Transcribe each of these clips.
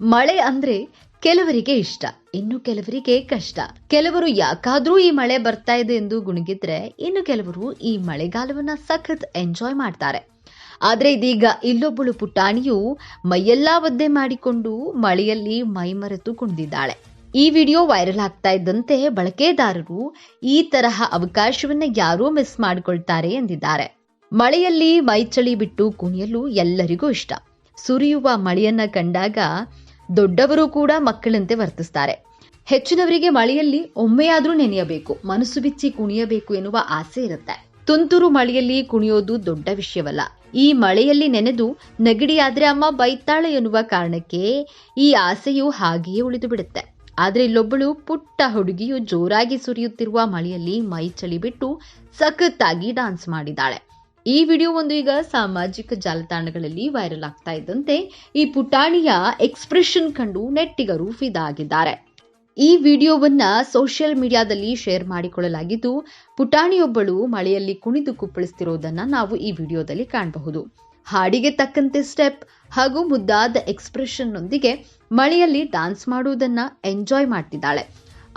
ಮಳೆ ಅಂದ್ರೆ ಕೆಲವರಿಗೆ ಇಷ್ಟ, ಇನ್ನು ಕೆಲವರಿಗೆ ಕಷ್ಟ. ಕೆಲವರು ಯಾಕಾದ್ರೂ ಈ ಮಳೆ ಬರ್ತಾ ಇದೆ ಎಂದು ಗುಣಗಿದ್ರೆ, ಇನ್ನು ಕೆಲವರು ಈ ಮಳೆಗಾಲವನ್ನ ಸಖತ್ ಎಂಜಾಯ್ ಮಾಡ್ತಾರೆ. ಆದ್ರೆ ಇದೀಗ ಇಲ್ಲೊಬ್ಬಳು ಪುಟಾಣಿಯು ಮೈಯೆಲ್ಲಾ ಒದ್ದೆ ಮಾಡಿಕೊಂಡು ಮಳೆಯಲ್ಲಿ ಮೈಮರೆತು ಕುಣಿದಿದ್ದಾಳೆ. ಈ ವಿಡಿಯೋ ವೈರಲ್ ಆಗ್ತಾ ಇದ್ದಂತೆ ಬಳಕೆದಾರರು ಈ ತರಹ ಅವಕಾಶವನ್ನ ಯಾರೂ ಮಿಸ್ ಮಾಡಿಕೊಳ್ತಾರೆ ಎಂದಿದ್ದಾರೆ. ಮಳೆಯಲ್ಲಿ ಮೈ ಚಳಿ ಬಿಟ್ಟು ಕುಣಿಯಲು ಎಲ್ಲರಿಗೂ ಇಷ್ಟ. ಸುರಿಯುವ ಮಳೆಯನ್ನ ಕಂಡಾಗ ದೊಡ್ಡವರು ಕೂಡ ಮಕ್ಕಳಂತೆ ವರ್ತಿಸ್ತಾರೆ. ಹೆಚ್ಚಿನವರಿಗೆ ಮಳೆಯಲ್ಲಿ ಒಮ್ಮೆಯಾದ್ರೂ ನೆನೆಯಬೇಕು, ಮನಸ್ಸು ಬಿಚ್ಚಿ ಕುಣಿಯಬೇಕು ಎನ್ನುವ ಆಸೆ ಇರುತ್ತೆ. ತುಂತುರು ಮಳೆಯಲ್ಲಿ ಕುಣಿಯೋದು ದೊಡ್ಡ ವಿಷಯವಲ್ಲ. ಈ ಮಳೆಯಲ್ಲಿ ನೆನೆದು ನೆಗಡಿಯಾದ್ರೆ ಅಮ್ಮ ಬೈತಾಳೆ ಎನ್ನುವ ಕಾರಣಕ್ಕೆ ಈ ಆಸೆಯು ಹಾಗೆಯೇ ಉಳಿದು ಬಿಡುತ್ತೆ. ಆದ್ರೆ ಇಲ್ಲೊಬ್ಬಳು ಪುಟ್ಟ ಹುಡುಗಿಯು ಜೋರಾಗಿ ಸುರಿಯುತ್ತಿರುವ ಮಳೆಯಲ್ಲಿ ಮೈ ಚಳಿ ಬಿಟ್ಟು ಸಖತ್ತಾಗಿ ಡಾನ್ಸ್ ಮಾಡಿದ್ದಾಳೆ. ಈ ವಿಡಿಯೋ ಒಂದು ಈಗ ಸಾಮಾಜಿಕ ಜಾಲತಾಣಗಳಲ್ಲಿ ವೈರಲ್ ಆಗ್ತಾ ಇದ್ದಂತೆ ಈ ಪುಟಾಣಿಯ ಎಕ್ಸ್ಪ್ರೆಷನ್ ಕಂಡು ನೆಟ್ಟಿಗರು ಫಿದಾ ಆಗಿದ್ದಾರೆ. ಈ ವಿಡಿಯೋವನ್ನ ಸೋಷಿಯಲ್ ಮೀಡಿಯಾದಲ್ಲಿ ಶೇರ್ ಮಾಡಿಕೊಳ್ಳಲಾಗಿದ್ದು, ಪುಟಾಣಿಯೊಬ್ಬಳು ಮಳೆಯಲ್ಲಿ ಕುಣಿದು ಕುಪ್ಪಳಿಸುತ್ತಿರುವುದನ್ನ ನಾವು ಈ ವಿಡಿಯೋದಲ್ಲಿ ಕಾಣಬಹುದು. ಹಾಡಿಗೆ ತಕ್ಕಂತೆ ಸ್ಟೆಪ್ ಹಾಗೂ ಮುದ್ದಾದ ಎಕ್ಸ್ಪ್ರೆಷನ್ ನೊಂದಿಗೆ ಮಳೆಯಲ್ಲಿ ಡಾನ್ಸ್ ಮಾಡುವುದನ್ನ ಎಂಜಾಯ್ ಮಾಡ್ತಿದ್ದಾಳೆ.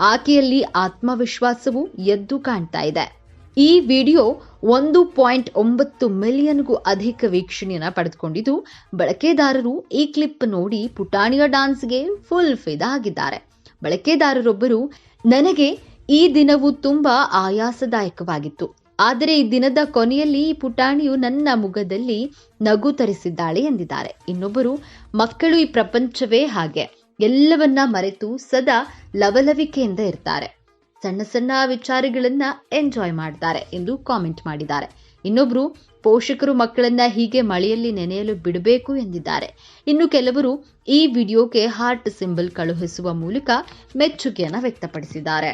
ಆಕೆಯಲ್ಲಿ ಆತ್ಮವಿಶ್ವಾಸವು ಎದ್ದು ಕಾಣ್ತಾ ಇದೆ. ಈ ವಿಡಿಯೋ 1.9 ಮಿಲಿಯನ್ಗೂ ಅಧಿಕ ವೀಕ್ಷಣೆಯನ್ನ ಪಡೆದುಕೊಂಡಿದ್ದು, ಬಳಕೆದಾರರು ಈ ಕ್ಲಿಪ್ ನೋಡಿ ಪುಟಾಣಿಯ ಡಾನ್ಸ್ಗೆ ಫುಲ್ ಫಿದಾ ಆಗಿದ್ದಾರೆ. ಬಳಕೆದಾರರೊಬ್ಬರು, ನನಗೆ ಈ ದಿನವು ತುಂಬಾ ಆಯಾಸದಾಯಕವಾಗಿತ್ತು, ಆದರೆ ಈ ದಿನದ ಕೊನೆಯಲ್ಲಿ ಈ ಪುಟಾಣಿಯು ನನ್ನ ಮುಖದಲ್ಲಿ ನಗು ತರಿಸಿದ್ದಾಳೆ ಎಂದಿದ್ದಾರೆ. ಇನ್ನೊಬ್ಬರು, ಮಕ್ಕಳು ಈ ಪ್ರಪಂಚವೇ ಹಾಗೆ, ಎಲ್ಲವನ್ನ ಮರೆತು ಸದಾ ಲವಲವಿಕೆಯಿಂದ ಇರ್ತಾರೆ, ಸಣ್ಣ ಸಣ್ಣ ವಿಚಾರಗಳನ್ನ ಎಂಜಾಯ್ ಮಾಡ್ತಾರೆ ಎಂದು ಕಾಮೆಂಟ್ ಮಾಡಿದ್ದಾರೆ. ಇನ್ನೊಬ್ರು, ಪೋಷಕರು ಮಕ್ಕಳನ್ನ ಹೀಗೆ ಮಳೆಯಲ್ಲಿ ನೆನೆಯಲು ಬಿಡಬೇಕು ಎಂದಿದ್ದಾರೆ. ಇನ್ನು ಕೆಲವರು ಈ ವಿಡಿಯೋಗೆ ಹಾರ್ಟ್ ಸಿಂಬಲ್ ಕಳುಹಿಸುವ ಮೂಲಕ ಮೆಚ್ಚುಗೆಯನ್ನು ವ್ಯಕ್ತಪಡಿಸಿದ್ದಾರೆ.